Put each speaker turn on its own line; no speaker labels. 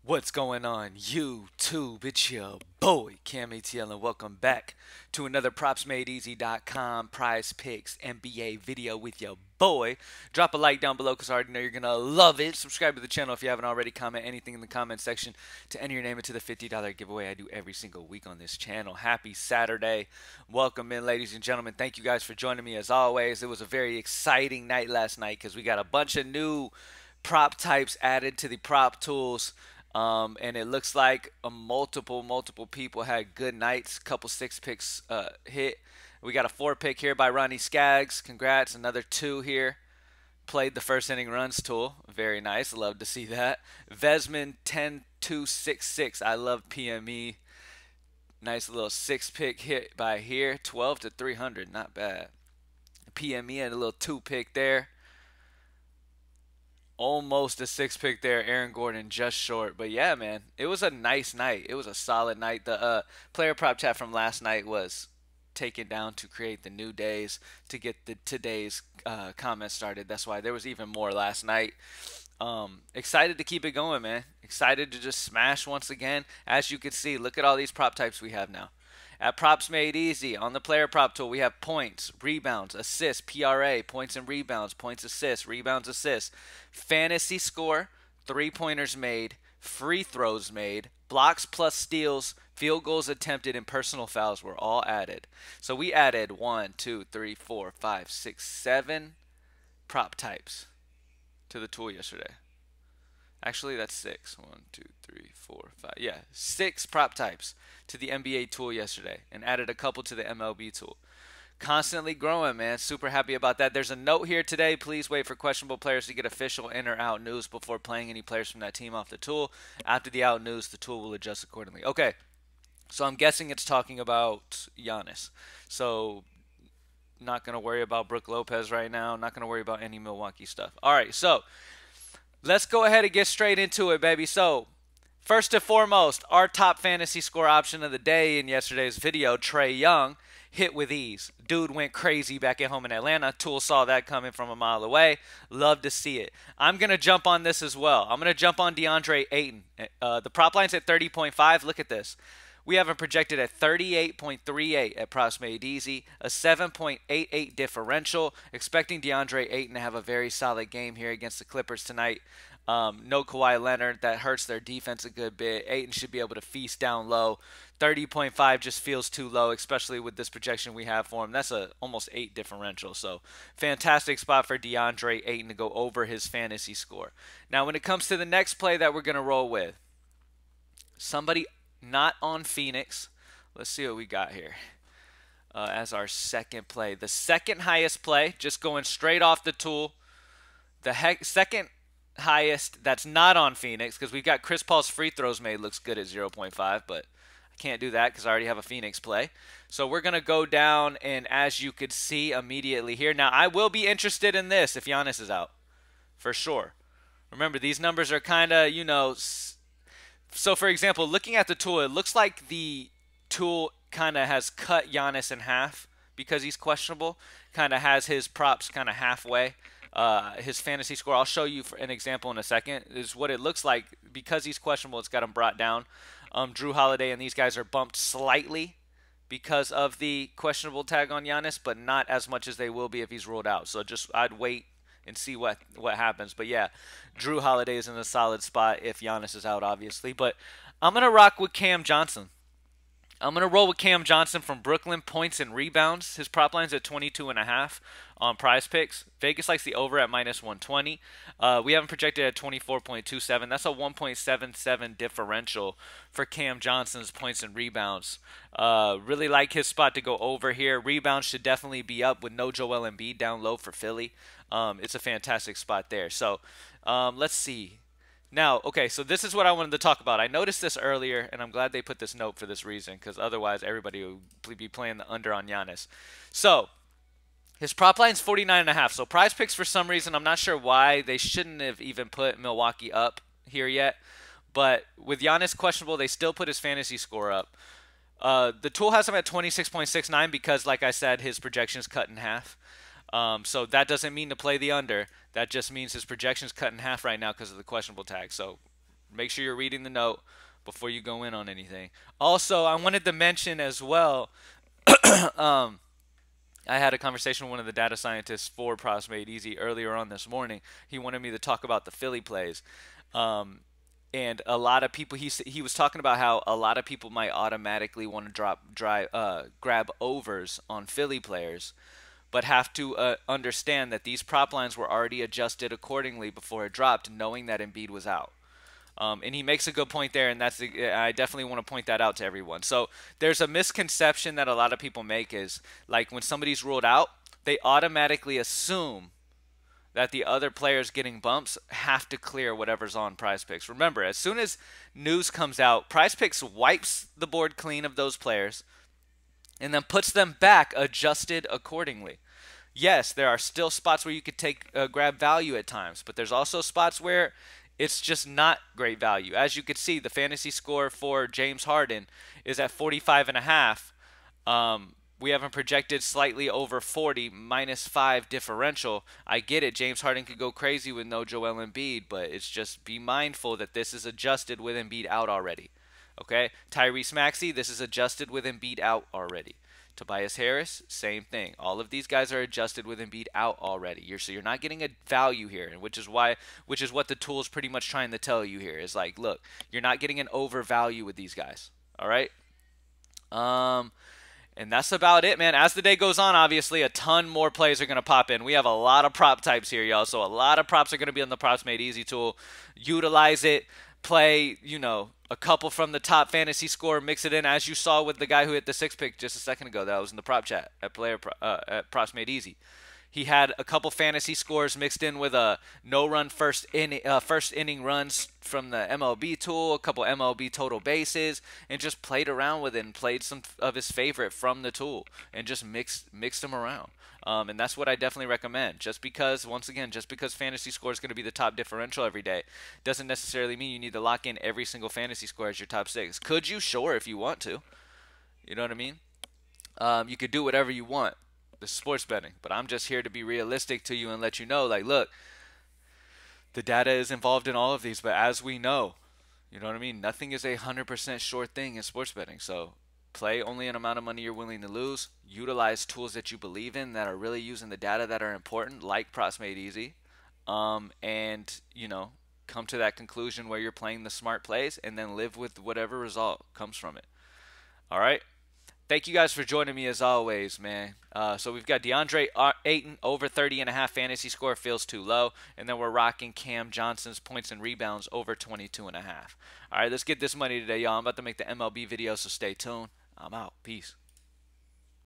What's going on YouTube? It's your boy Cam ATL and welcome back to another PropsMadeEasy.com Prize Picks NBA video with your boy. Drop a like down below because I already know you're gonna love it. Subscribe to the channel if you haven't already. Comment anything in the comment section to enter your name into the $50 giveaway I do every single week on this channel. Happy Saturday. Welcome in, ladies and gentlemen. Thank you guys for joining me as always. It was a very exciting night last night because we got a bunch of new prop types added to the prop tools. And it looks like multiple people had good nights. Couple six picks hit. We got a 4 pick here by Ronnie Skaggs. Congrats. Another 2 here. Played the first inning runs tool. Very nice. Love to see that. Vesman 10266. I love PME. Nice little 6 pick hit by here. 12 to 300. Not bad. PME and a little 2 pick there. Almost a 6 pick there. Aaron Gordon just short. But yeah, man, it was a nice night. It was a solid night. The player prop chat from last night was taken down to create the new days to get the today's comments started. That's why there was even more last night. Excited to keep it going, man. Excited to just smash once again. As you can see, look at all these prop types we have now. At Props Made Easy, on the player prop tool, we have points, rebounds, assists, PRA, points and rebounds, points, assists, rebounds, assists, fantasy score, 3-pointers made, free throws made, blocks plus steals, field goals attempted, and personal fouls were all added. So we added 1, 2, 3, 4, 5, 6, 7 prop types to the tool yesterday. Actually, that's 6. 1, 2, 3, 4, 5. Yeah, 6 prop types to the NBA tool yesterday and added a couple to the MLB tool. Constantly growing, man. Super happy about that. There's a note here today. Please wait for questionable players to get official in or out news before playing any players from that team off the tool. After the out news, the tool will adjust accordingly. Okay, so I'm guessing it's talking about Giannis. So not going to worry about Brook Lopez right now. Not going to worry about any Milwaukee stuff. All right, so let's go ahead and get straight into it, baby. So, first and foremost, our top fantasy score option of the day in yesterday's video, Trae Young, hit with ease. Dude went crazy back at home in Atlanta. Tool saw that coming from a mile away. Love to see it. I'm going to jump on this as well. I'm going to jump on DeAndre Ayton. The prop line's at 30.5. Look at this. We have him projected at 38.38 at Props Made Easy, a 7.88 differential. Expecting DeAndre Ayton to have a very solid game here against the Clippers tonight. No Kawhi Leonard. That hurts their defense a good bit. Ayton should be able to feast down low. 30.5 just feels too low, especially with this projection we have for him. That's a almost 8 differential. So fantastic spot for DeAndre Ayton to go over his fantasy score. Now, when it comes to the next play that we're going to roll with, somebody not on Phoenix. Let's see what we got here as our second play. The second highest play, just going straight off the tool. The second highest that's not on Phoenix, because we've got Chris Paul's free throws made looks good at 0.5, but I can't do that because I already have a Phoenix play. So we're going to go down, and as you could see immediately here. Now, I will be interested in this if Giannis is out, for sure. Remember, these numbers are kind of, so, for example, looking at the tool, it looks like the tool kind of has cut Giannis in half because he's questionable. Kind of has his props kind of halfway. His fantasy score, I'll show you for an example in a second, is what it looks like. Because he's questionable, it's got him brought down. Drew Holiday and these guys are bumped slightly because of the questionable tag on Giannis, but not as much as they will be if he's ruled out. So I'd wait and see what happens. But yeah, Drew Holiday is in a solid spot if Giannis is out, obviously. But I'm going to rock with Cam Johnson. I'm going to roll with Cam Johnson from Brooklyn, points and rebounds. His prop line's at 22.5 on Prize Picks. Vegas likes the over at -120. We have him projected at 24.27. That's a 1.77 differential for Cam Johnson's points and rebounds. Really like his spot to go over here. Rebounds should definitely be up with no Joel Embiid down low for Philly. It's a fantastic spot there. So let's see. Now, okay, so this is what I wanted to talk about. I noticed this earlier, and I'm glad they put this note for this reason, because otherwise everybody would be playing the under on Giannis. So, his prop line's 49.5. So, Prize Picks, for some reason, I'm not sure why. They shouldn't have even put Milwaukee up here yet. But with Giannis questionable, they still put his fantasy score up. The tool has him at 26.69 because, like I said, his projection is cut in half. So that doesn't mean to play the under. That just means his projection's cut in half right now because of the questionable tag. So Make sure you're reading the note before you go in on anything. Also, I wanted to mention as well. um, I had a conversation with one of the data scientists for Props Made Easy earlier on this morning. He wanted me to talk about the Philly plays. Um, and a lot of people, he was talking about how a lot of people might automatically want to grab overs on Philly players, but have to understand that these prop lines were already adjusted accordingly before it dropped, knowing that Embiid was out. And he makes a good point there, and I definitely want to point that out to everyone. So there's a misconception that a lot of people make is like when somebody's ruled out, they automatically assume that the other players getting bumps have to clear whatever's on Prize Picks. Remember, as soon as news comes out, Prize Picks wipes the board clean of those players and then puts them back adjusted accordingly. Yes, there are still spots where you could grab value at times, but there's also spots where it's just not great value. As you can see, the fantasy score for James Harden is at 45 and a half. We haven't projected slightly over 40, -5 differential. I get it. James Harden could go crazy with no Joel Embiid, but it's just be mindful that this is adjusted with Embiid out already. Okay? Tyrese Maxey, this is adjusted with Embiid out already. Tobias Harris, same thing. All of these guys are adjusted with Embiid out already. So you're not getting a value here, and which is what the tool is pretty much trying to tell you here is like, look, you're not getting an overvalue with these guys. All right. And that's about it, man. As the day goes on, obviously, a ton more plays are going to pop in. We have a lot of prop types here, y'all. So a lot of props are going to be on the Props Made Easy tool. Utilize it. Play, a couple from the top fantasy score. Mix it in, as you saw with the guy who hit the 6 pick just a second ago. That was in the prop chat at Props Made Easy. He had a couple fantasy scores mixed in with a no-run first inning runs from the MLB tool, a couple MLB total bases, and just played around with it and played some of his favorite from the tool and just mixed them around. And that's what I definitely recommend. Just because fantasy score is going to be the top differential every day doesn't necessarily mean you need to lock in every single fantasy score as your top 6. Could you? Sure, if you want to. You know what I mean? You could do whatever you want. This is sports betting, but I'm just here to be realistic to you and let you know, like, look, the data is involved in all of these, but as we know, you know what I mean? Nothing is 100% sure thing in sports betting. So play only an amount of money you're willing to lose. Utilize tools that you believe in that are really using the data that are important, like Props Made Easy, and come to that conclusion where you're playing the smart plays, and then live with whatever result comes from it. All right. Thank you guys for joining me as always, man. So we've got DeAndre Ayton over 30.5 fantasy score, feels too low. And then we're rocking Cam Johnson's points and rebounds over 22.5. All right, let's get this money today, y'all. I'm about to make the MLB video, so stay tuned. I'm out. Peace.